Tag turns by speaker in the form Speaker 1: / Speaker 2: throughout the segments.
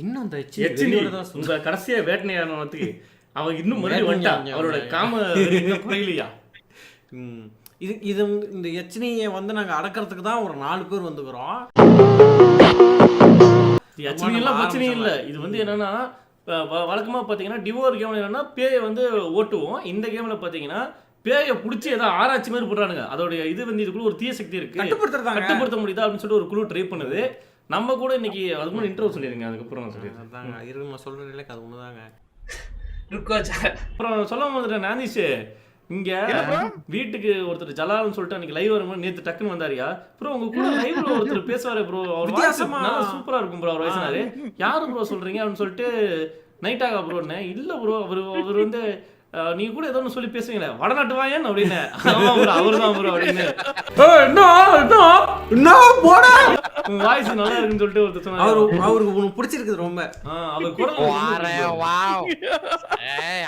Speaker 1: இன்னும் அந்த
Speaker 2: எச்சினி இந்த கடைசியா வேட்டனையானவனுக்கு அவன் இன்னும் மறுபடியும் வந்துட்டான். அவரோட காம குறையிலையா
Speaker 1: இது இந்த எச்சினியை வந்து நாங்கள் அடக்கிறதுக்கு தான் ஒரு 4 பேர் வந்துக்கிறோம்.
Speaker 2: எச்சினி எல்லாம் பிரச்சனை இல்லை. இது வந்து என்னன்னா வழக்கமாக பார்த்தீங்கன்னா டிவோர் கேம்ல என்னன்னா பேயை வந்து ஓட்டுவோம். இந்த கேம்ல பார்த்தீங்கன்னா பேயை பிடிச்சி ஏதாவது ஆராய்ச்சி மாதிரி போடுறானுங்க. அதோடைய இது வந்து இதுக்குள்ள ஒரு தீய சக்தி இருக்கு, கட்டுப்படுத்த முடியுதா அப்படின்னு சொல்லிட்டு ஒரு குழு ட்ரை பண்ணுது. நம்ம கூட இன்னைக்கு அதுக்கு முன்னாடி இன்ட்ரோ சொல்லிருங்க, அதுக்கப்புறம் சொல்லிடுறேன்.
Speaker 1: இருங்க சொல்றேன், அது ஒண்ணுதாங்க.
Speaker 2: அப்புறம் சொல்ல வந்துட்டேன் நானிஷ், இங்க வீட்டுக்கு ஒருத்தர் ஜலால்னு சொல்லிட்டு அன்னைக்கு லைவ் வரும்போது நேற்று டக்குன்னு வந்தாரியா ப்ரோ, உங்க கூட லைவ்ல ஒருத்தர் பேசுவாரு ப்ரோ, அவர் நல்லா சூப்பரா இருக்கும் ப்ரோ, அவர் வயசுனாரு. யாரு ப்ரோ சொல்றீங்க அப்படின்னு சொல்லிட்டு நைட் ஆகா ப்ரோன்னு. இல்ல ப்ரோ அவர் வந்து நீ கூட ஏதோ ஒன்று சொல்லி பேசுவீங்களே வடநாட்டு வாயன் அப்படின்னு. அவரு தான் ப்ரோ அப்படின்னு. வாய்ஸ் நல்லா இருக்குன்னு சொல்லிட்டு ஒருத்தர் சொன்னாரு.
Speaker 1: அவருக்கு உனக்கு பிடிச்சிருக்குது ரொம்ப.
Speaker 2: அவர் குரல்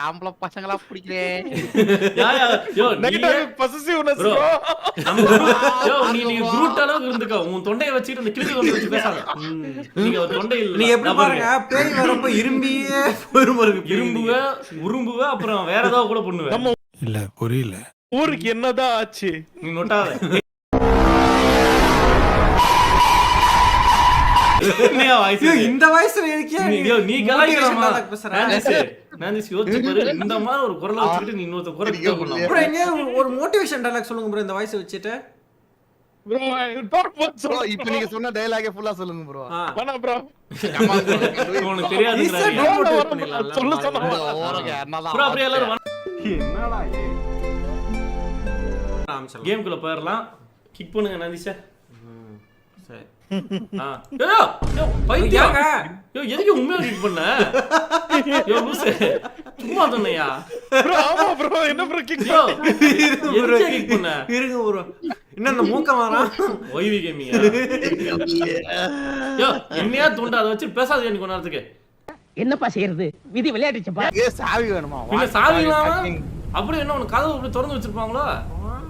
Speaker 3: ஆம்பளை பசங்களா பிடிக்கிறேன்.
Speaker 2: நீ குரூட் அளவுக்கு இருந்துக்கோ, உன் தொண்டையை வச்சுட்டு அந்த கிளிக்கு கொண்டு வச்சு பேசாத. நீங்க தொண்டையில்
Speaker 1: நீ எப்படி பாருங்க, பேய் வரப்ப இரும்பியே
Speaker 2: இரும்புவ உரும்புவ, அப்புறம் வேற ஏதாவது கூட பண்ணுவேன்.
Speaker 4: இல்ல புரியல,
Speaker 5: ஊருக்கு என்னதான் ஆச்சு
Speaker 2: நீ நொட்டாத.
Speaker 1: இந்த வயசுல
Speaker 2: நீ இந்த மாதிரி ஒரு குரலை வச்சுக்கிட்டு நீ இன்னொரு குரல்
Speaker 1: ஒரு மோட்டிவேஷன் டயலாக் சொல்லுங்க ப்ரோ இந்த வாய்ஸ் வச்சுட்டு.
Speaker 3: ப்ரோ இப்போ நீங்க சொன்ன டயலாகே ஃபுல்லா சொல்லுங்க ப்ரோ.
Speaker 5: வேணா ப்ரோ,
Speaker 2: உனக்கு தெரியாது.
Speaker 5: சொல்ல சொன்னா
Speaker 2: ப்ரோ அப்படியே எல்லாரும் என்னடா கேம்குள்ள போயிடலாம். கிக் பண்ணுங்க நந்திஷா. சரி எதுக்கு உண்மையா கிக் பண்ண? சும்மா சொன்னையா?
Speaker 5: என்ன ப்ரோ கிக்
Speaker 2: பண்ண?
Speaker 1: இருங்க ப்ரோ, என்ன இந்த மூக்க வரான்
Speaker 2: ஒய்வி கேமிங் என்னையா தூண்டா அதை வச்சு பேசாத நீ கொஞ்ச நேரத்துக்கு.
Speaker 6: என்னப்பா செய்யறது, விதி விளையாடுச்சுப்பா.
Speaker 3: சாவி வேணுமா?
Speaker 2: சாவி அப்படி என்ன உனக்கு கதவு அப்படி திறந்து வச்சிருப்பாங்களோ?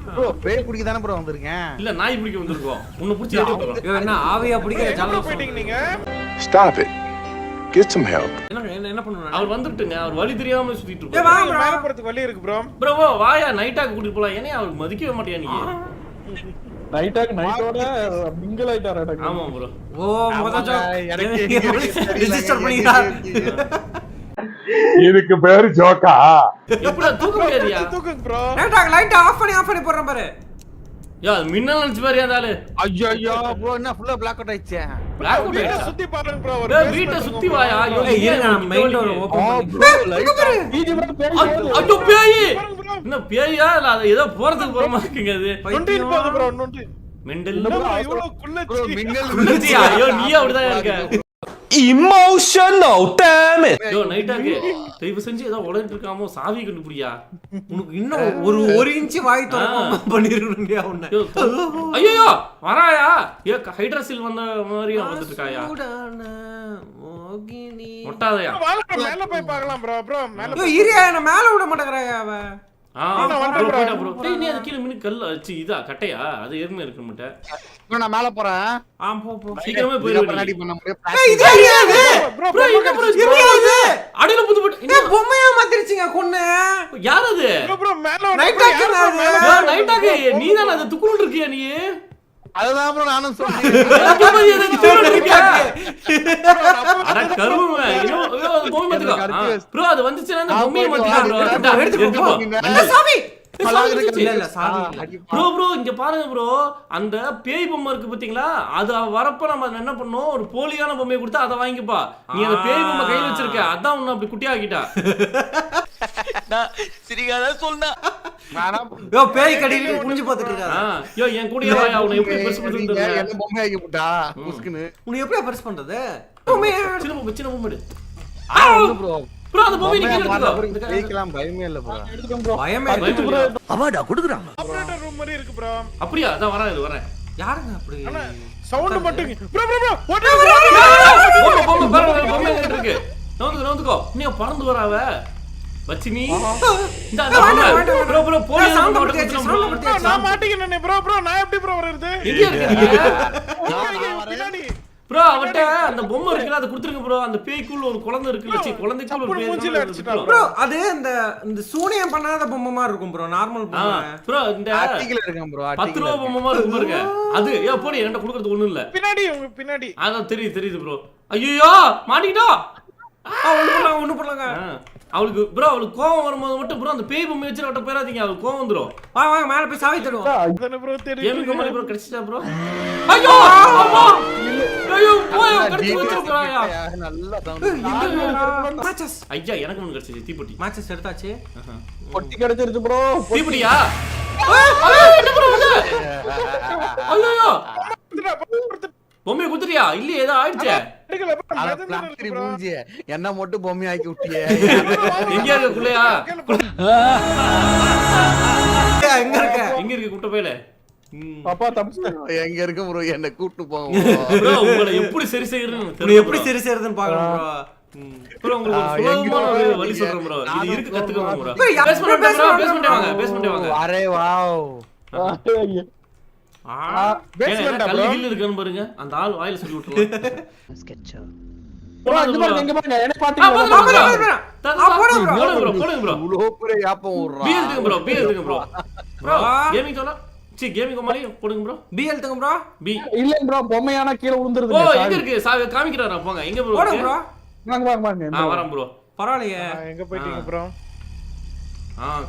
Speaker 3: ப்ரோ பேய் பிடிக்க தானே ப்ரோ வந்திருக்கேன்.
Speaker 2: இல்ல நாய் பிடிக்க வந்திருக்கோம். உன்னை பிடிச்சி ஏறிட்டோம்.
Speaker 1: என்ன ஆவியா பிடிக்க ஜாலா
Speaker 5: போயிட்டீங்க நீங்க.
Speaker 4: Stop it. Get some help.
Speaker 1: என்ன பண்ணுவாங்க?
Speaker 2: அவர் வந்துட்டுங்க, அவர் வழி தெரியாம சுத்திட்டு
Speaker 5: ஏ
Speaker 2: இருக்காரு.
Speaker 5: வாங்க மேல போறதுக்கு வழி இருக்கு ப்ரோ.
Speaker 2: ப்ரோ வாயா நைட்டாக கூட்டிட்டு போலாம். ஏனே அவர் மதிக்கவே மாட்டியா நீ?
Speaker 5: நைட்டோட மிங்கிள் ஆயிட்டாரா?
Speaker 2: ஆமா ப்ரோ.
Speaker 1: ஓ முதல்ல ரெஜிஸ்டர் பண்ணிட்டார்.
Speaker 4: இதுக்கு பேரு ஜோக்கா?
Speaker 2: எப்படா தூக்க முடியாதியா?
Speaker 5: தூக்குங்க ப்ரோ.
Speaker 1: லைட் ஆஃப் பண்ணி போறேன் பாரு.
Speaker 2: யா மின்னல் நினைச்சு பாரு அந்த ஆளு.
Speaker 3: ஐயோ ஐயோ ப்ரோ, என்ன ஃபுல்லா பிளாக் அவுட் ஆயிடுச்சு.
Speaker 2: பிளாக் அவுட் ஆயிடுச்சு.
Speaker 5: சுத்தி பாருங்க ப்ரோ.
Speaker 2: டேய் வீட்டை சுத்தி வாயா.
Speaker 1: இருங்க நான் மெயின் டோர் ஓபன் பண்ணி.
Speaker 2: ஐயோ பேய். என்ன பேயா? இல்ல அது ஏதோ போறதுக்கு போற மாதிரி இருக்குங்க அது.
Speaker 5: 20 போகுது ப்ரோ. 20
Speaker 2: மெண்டல்
Speaker 5: இவ்வளவு குள்ளச்சி.
Speaker 3: மின்னல்
Speaker 2: ஐயோ நீ அப்படிதான் இருக்க.
Speaker 4: Emotional damn it.
Speaker 2: யோ நைட்டாக்கு தயவு செஞ்சு ஏதோ உடைஞ்சிட்டு இருக்காமோ சாவி கண்டுபிடியா.
Speaker 1: உனக்கு இன்னும் ஒரு இன்ச் வாய் திறக்காம பண்ணிருக்கணும்யா உன்னை.
Speaker 2: ஐயோ வராயா? ஏ ஹைட்ராசில் வந்த மாதிரி வந்துட்டு இருக்காயா?
Speaker 1: மோகினி
Speaker 2: ஒட்டாதயா.
Speaker 5: மேல போய் பார்க்கலாம் ப்ரோ. ப்ரோ மேல
Speaker 1: யோ இரியா, என்ன மேல விட மாட்டேங்கறாயா அவ.
Speaker 2: போய்டா ப்ரோ. டேய் நீ அது கீழ மினி கல்ல வச்சு இதா கட்டையா? அது ஏர்மே இருக்கு மட்ட.
Speaker 3: ப்ரோ நான் மேல போறேன்.
Speaker 1: போ
Speaker 2: சீக்கிரமே போயிடு.
Speaker 3: ரெடி பண்ண முடியும்.
Speaker 1: இது அறியாது
Speaker 5: ப்ரோ.
Speaker 2: ப்ரோ என்ன ப்ரோ இது? அடியில புது போட்டு
Speaker 1: என்ன பொம்மையா மாத்திருச்சீங்க கொன்னு?
Speaker 2: யார் அது?
Speaker 5: ப்ரோ மேல
Speaker 1: நைட் ஆக்கு.
Speaker 2: நைட்டாக்கு நீ தான் அது துக்குள்ள இருக்கியா நீ?
Speaker 3: அதுதான் ப்ரோ நானும் சொல்றேன்.
Speaker 2: எனக்கு மாதிரி எதை துக்குள்ள இருக்கியா? அட கருவுமே. ஐயோ அது பொம்மை மாத்திக்கோ. ப்ரோ அது வந்துச்சுனா அந்த பொம்மையை மாத்திக்கோ ப்ரோ. எடுத்து போ. சாமி. இல்ல சாவி. ப்ரோ இங்க பாருங்க ப்ரோ, அந்த பேய் பொம்மை இருக்கு பாத்தீங்களா? அது வரப்ப நம்ம என்ன பண்ணோம், ஒரு போலியான பொம்மையை கொடுத்தா அதை வாங்கிப்பா. நீ அந்த பேய் பொம்மை கையில வச்சிருக்க, அதான் உன்னை அப்படி குட்டியாக்கிட்டா.
Speaker 3: சிரிக்காத சொன்னா
Speaker 1: யோ பேய் கடியில குனிஞ்சு பாத்துட்டு இருக்காரு.
Speaker 2: யோ என் கூடயே வாயா, உன்னை எப்படி பெருசு பண்றது?
Speaker 3: என்ன பொம்மை ஆக்கி போட்டா புஸ்குன்னு.
Speaker 1: உன்னை எப்படி பெருசு பண்றது?
Speaker 2: சின்ன பொம்மை
Speaker 3: ப்ரோ.
Speaker 2: ப்ரோ அந்த பொம்மை நீ கீழ எடுத்துக்கோ.
Speaker 3: ஜெயிக்கலாம் பயமே இல்ல ப்ரோ.
Speaker 5: எடுத்துங்க ப்ரோ.
Speaker 1: பயமே இல்ல.
Speaker 4: அவாடா குடுக்குறாங்க.
Speaker 5: ஆபரேட்டர் ரூம் மாதிரி இருக்கு ப்ரோ.
Speaker 2: அப்படியே அதான் வரேன்.
Speaker 1: யாருங்க அப்படி?
Speaker 5: சவுண்ட் மட்டும் ப்ரோ.
Speaker 2: பொம்மை இருக்கு. நவுந்துக்கோ. நீ பறந்து வராவ. வச்சினி இந்த ப்ரோ போலீஸ்
Speaker 1: சவுண்ட் படுத்தியாச்சு.
Speaker 5: நான் மாட்டிக்கினே ப்ரோ. நான் எப்படி ப்ரோ வரது?
Speaker 2: எங்க இருக்க நீ?
Speaker 5: பின்னாடி
Speaker 2: ப்ரோ அவட்ட அந்த பொம்மை இருக்குல அத கொடுத்துருங்க ப்ரோ. அந்த பேய்க்குள்ள ஒரு குழந்தை இருக்குல, சி குழந்தைக்குள்ள ஒரு பேய்
Speaker 5: மூஞ்சில அடிச்சிட்டா
Speaker 1: ப்ரோ அது இந்த சூனியம் பண்ணாத பொம்மை மாதிரி இருக்கும் ப்ரோ, நார்மல் பொம்மை.
Speaker 2: ப்ரோ இந்த
Speaker 3: ஆர்டிகல் இருக்கான் ப்ரோ.
Speaker 2: 10 ரூபாய் பொம்மை மாதிரி இருக்கு பாருங்க. அது ஏ போடி என்கிட்ட கொடுக்கிறது ஒண்ணும் இல்ல.
Speaker 5: பின்னாடி உங்க பின்னாடி
Speaker 2: அதான் தெரியுது ப்ரோ. ஐயோ மாட்டிட்டோம்.
Speaker 1: ஒண்ணு பண்ணலாங்க.
Speaker 2: அவளுக்கு ப்ரோ அவளுக்கு கோவம் வரும்போது மட்டும் ப்ரோ அந்த பேய் பொம்மை வச்சு அவட்ட போயிடாதீங்க, அவளுக்கு கோவம் வந்துரும்.
Speaker 1: வாங்க மேல போய் சாவி தருவோம்.
Speaker 5: அதானே ப்ரோ தெரியும்.
Speaker 2: ஏமி கமாலி ப்ரோ கிடைச்சிட்டா ப்ரோ. ஐயோ அம்மா ஐயோ போய் கடிச்சு வச்சிருக்காயா.
Speaker 3: நல்லா சவுண்ட்.
Speaker 1: மேட்சஸ்
Speaker 2: ஐயா எனக்கு ஒன்னு கிடைச்சிச்சு தீப்பெட்டி.
Speaker 1: மேட்சஸ் எடுத்தாச்சு.
Speaker 3: பொட்டி கிடைச்சிருச்சு ப்ரோ.
Speaker 2: தீப்பெட்டியா? என்ன ப்ரோ இது? ஐயோ பொம்மையை குத்துறியா? இல்ல ஏதோ ஆயிடுச்சே.
Speaker 5: எடுக்கல ப்ரோ.
Speaker 3: அட பிளாஸ்டிக் மூஞ்சி என்ன மட்டும் பொம்மை ஆக்கி விட்டியே.
Speaker 2: எங்க இருக்க குள்ளையா?
Speaker 1: எங்க இருக்க?
Speaker 2: எங்க இருக்கு குட்ட பையில?
Speaker 3: பாப்பா தப்பு எங்க இருக்கு ப்ரோ, என்ன கூட்டி போங்க
Speaker 2: ப்ரோ. உங்களை எப்படி சரி செய்யறதுன்னு
Speaker 1: நீ
Speaker 2: தெரியல
Speaker 1: எப்படி சரி செய்யறதுன்னு பாக்கலாம் ப்ரோ.
Speaker 2: ப்ரோ உங்களுக்கு ஒரு சுலபமான ஒரு வழி சொல்றேன் ப்ரோ. இது இருக்கு கத்துக்கோங்க ப்ரோ.
Speaker 1: ப்ரோ,
Speaker 2: பேஸ்மென்ட் வாங்க.
Speaker 3: Array wow.
Speaker 5: பேஸ்மென்ட்
Speaker 2: கல்லு
Speaker 5: ப்ரோ.
Speaker 2: கில்லு இருக்கான்னு பாருங்க. அந்த ஆள் வாயில சொல்லி விட்டுறலாம்.
Speaker 3: ப்ரோ இங்க பாருங்க, இங்க பாருங்க. என்ன
Speaker 2: போடுங்க ப்ரோ.
Speaker 3: இவ்ளோ பெரிய யாப்பம் ஊர்றா.
Speaker 2: பி எடுத்துங்க ப்ரோ. ப்ரோ கேமிங் சொன்னா சி கேமிங் கோமாளி போடுங்க ப்ரோ.
Speaker 1: பி எடுத்துங்க ப்ரோ.
Speaker 2: பி
Speaker 3: இல்ல ப்ரோ, பொம்மையானா கீழ
Speaker 2: ஓ
Speaker 3: விழுந்துருது.
Speaker 2: எங்க இருக்கு சாவி காமிக்கறாரா போங்க. எங்க ப்ரோ
Speaker 1: போடுங்க ப்ரோ.
Speaker 3: வாங்க வாங்க.
Speaker 2: வரேன் ப்ரோ.
Speaker 1: பரவாயில்லையே.
Speaker 5: எங்க போயிட்டீங்க ப்ரோ?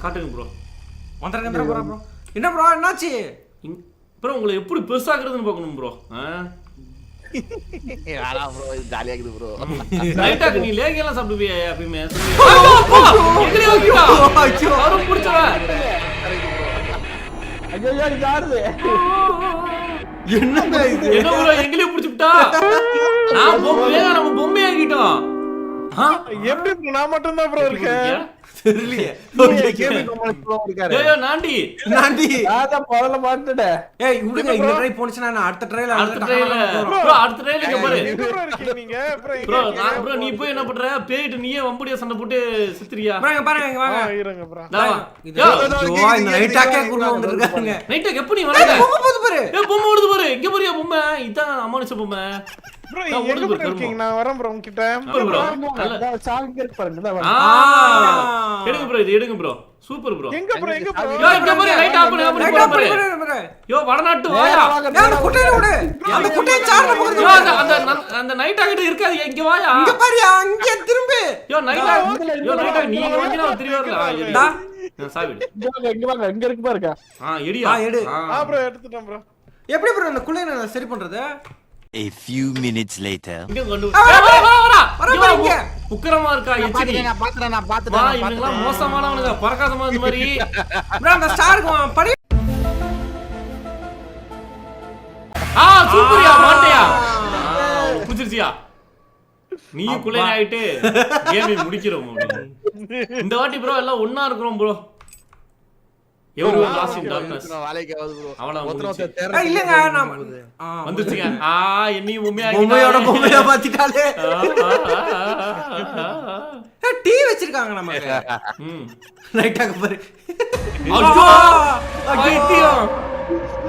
Speaker 2: காட்டுங்க ப்ரோ.
Speaker 1: வந்தறங்க ப்ரோ. என்ன ப்ரோ என்னாச்சு?
Speaker 2: ப்ரோ உங்களை எப்படி பெருசாக்குறதுன்னு பார்க்கணும் ப்ரோ.
Speaker 3: ஆனா ப்ரோ இது ஜாலியா இருக்குது ப்ரோ.
Speaker 2: லைட்டா நீ லேக் எல்லாம் சாப்பிடுவியா எப்பவுமே? எங்கடி வைக்கியா?
Speaker 1: ஐயோ
Speaker 2: அவரும் புடிச்சவன்.
Speaker 3: ஐயோ இது யாருது?
Speaker 1: என்னங்க இது?
Speaker 2: என்ன ப்ரோ எங்களையும் புடிச்சுட்டா? நான் நம்ம பொம்மை ஆகிட்டோம்.
Speaker 5: எப்படி ப்ரோ நான் மட்டும் தான் ப்ரோ இருக்கேன்.
Speaker 1: தெரியலையே.
Speaker 3: கேமிங் கோமாளி ப்ரோ இருக்காரு.
Speaker 2: ஏய் நாண்டி
Speaker 3: நான் முதல்ல மாட்டேன்.
Speaker 1: ஏய் இங்க இந்த ட்ரை போனுச்சுனா நான் அடுத்த ட்ரைல
Speaker 2: அடுத்த ட்ரைல இங்க பாரு.
Speaker 5: எங்க ப்ரோ இருக்கீங்க நீங்க?
Speaker 2: ப்ரோ நான் ப்ரோ நீ போய் என்ன பண்ற? பேய்ட்டு நீயே வம்படியா சண்டை போட்டு சித்திரியா?
Speaker 1: பாருங்க பாருங்க இங்க வாங்க.
Speaker 5: இருங்க ப்ரோ.
Speaker 1: இந்த நைட் டாக்கே குள்ள வந்திருக்காங்க.
Speaker 2: நைட் டாக் எப்படி நீ வரல?
Speaker 1: பொம்மை போது பாரு.
Speaker 2: ஏய் பொம்மை ஓடுது பாரு. இங்க பாரியா பொம்மை? இதான் அமானுஷ பொம்மை.
Speaker 5: ப்ரோ எங்க ப்ரோ இருக்கீங்க? நான் வரேன் ப்ரோ உங்க கிட்ட.
Speaker 2: ப்ரோ
Speaker 3: சாங் இருக்கு பாருங்க.
Speaker 2: எடுங்க ப்ரோ, இது எடுங்க ப்ரோ. Super bro.
Speaker 5: எங்க ப்ரோ
Speaker 2: யோ இங்க பாரு லைட் ஆஃப் பண்ணு பாரு. யோ வடநாட்டு வாயா.
Speaker 1: அந்த குட்டையில விடு. அந்த குட்டையை சார்ல போடு.
Speaker 2: யோ அந்த நைட் ஆகிட்ட இருக்காது இங்க வாயா.
Speaker 1: இங்க பாரியா அங்க திரும்பி.
Speaker 2: யோ நைட் நீங்க வந்தீனா திரும்பி வரல. டா நான் சாவிடு.
Speaker 3: இங்க வாங்க, இங்க இருக்கு பாருங்க.
Speaker 2: எடியா.
Speaker 1: எடு.
Speaker 5: ப்ரோ எடுத்துட்டேன் ப்ரோ.
Speaker 1: எப்படி ப்ரோ இந்த குள்ளைய நான் சரி பண்றது?
Speaker 4: A few minutes later.
Speaker 2: இங்க கொண்டு வர உக்கிரமா இருக்கா எச்டி.
Speaker 3: நான் பாத்துறேன்.
Speaker 2: வா இவங்க மோசமானவனுங்க பறக்காதமா இந்த மாதிரி.
Speaker 1: ப்ரோ அந்த ஸ்டாருக்கு படி.
Speaker 2: சூப்பரியா மாட்டியா. புடிச்சிருச்சியா? நீ குளைய ஆயிட்டு கேம் முடிக்கிறோம். இந்த வாட்டி ப்ரோ எல்லாம் ஒண்ணா இருக்குறோம் ப்ரோ. எவரு லாஸ்ட் இன் டார்க்னஸ்.
Speaker 3: வேலைக்கு ஆகுது ப்ரோ.
Speaker 2: அவளா
Speaker 1: இல்லங்க நான்
Speaker 2: வந்துச்சுங்க. என்னையும்
Speaker 1: பொம்மையோட பொம்மையா மாத்திட்டாலே. டீ வச்சிருக்காங்க நமக்கு. லைட்டாக பாரு.
Speaker 2: ஐயோ ஐயோ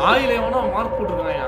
Speaker 2: ஆயில எவனோ மார்க் போட்டுருக்காயா.